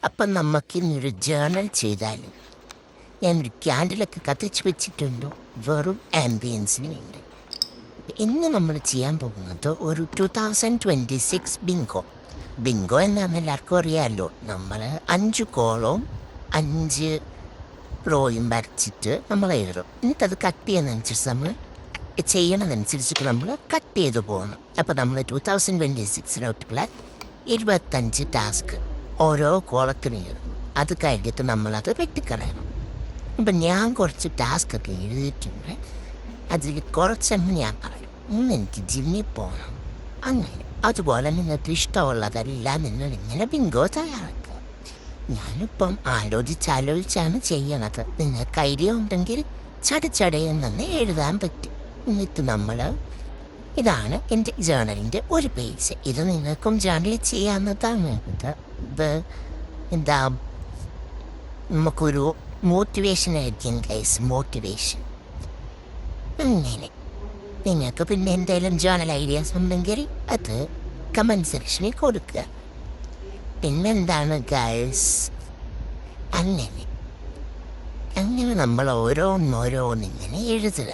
അപ്പം നമുക്കിന്നൊരു ജേർണൽ ചെയ്താലും ഞാനൊരു ക്യാൻഡിലൊക്കെ കത്തിച്ച് വെച്ചിട്ടുണ്ടോ വെറും ആംബിയൻസിന് വേണ്ടി. ഇന്ന് നമ്മൾ ചെയ്യാൻ പോകുന്നത് ഒരു 2026 ബിങ്കോ. ബിങ്കോ എന്നാന്ന് എല്ലാവർക്കും അറിയാമല്ലോ. നമ്മൾ 5 കോളവും 5 റോയും വരച്ചിട്ട് നമ്മൾ എഴുതും. എന്നിട്ടത് കട്ട് ചെയ്യുന്നതനുസരിച്ച് നമ്മൾ ചെയ്യണതനുസരിച്ചിട്ട് നമ്മൾ കട്ട് ചെയ്ത് പോകണം. അപ്പോൾ നമ്മൾ 2026 25 ടാസ്ക് ഓരോ കോളത്തിന് എഴുതും. അത് കഴിഞ്ഞിട്ട് നമ്മളത് വെട്ടിക്കളയണം. അപ്പം ഞാൻ കുറച്ച് ടാസ്കൊക്കെ എഴുതിയിട്ടുണ്ട്. അതിൽ കുറച്ചെണ്ണം ഞാൻ പറയും. എനിക്ക് ജിമ്മിൽ പോകണം, അങ്ങനെ. അതുപോലെ നിങ്ങൾക്ക് ഇഷ്ടമുള്ളതെല്ലാം നിങ്ങൾ ഇങ്ങനെ ബിങ്കോ തയ്യാറാക്കുക. ഞാനിപ്പം ആലോചിച്ചാണ് ചെയ്യണത്. നിങ്ങൾക്ക് ഐഡിയ ഉണ്ടെങ്കിൽ ചടച്ചടയെന്നെ എഴുതാൻ പറ്റും. എന്നിട്ട് നമ്മൾ ഇതാണ് എൻ്റെ ജേർണലിൻ്റെ ഒരു പേജ്. ഇത് നിങ്ങൾക്കും ജേർണലിൽ ചെയ്യാവുന്നതാണ്. ഇത് എന്താ നമുക്കൊരു മോട്ടിവേഷൻ ആയിരിക്കും ഗൈസ്, മോട്ടിവേഷൻ. അങ്ങനെ നിങ്ങൾക്ക് പിന്നെ എന്തെങ്കിലും ജേർണൽ ഐഡിയാസ് ഉണ്ടെങ്കിൽ അത് കമൻറ്റ് സെക്ഷനിൽ കൊടുക്കുക. പിന്നെന്താണ് ഗൈസ്, അങ്ങനെ നമ്മൾ ഓരോന്നിങ്ങനെ എഴുതുക.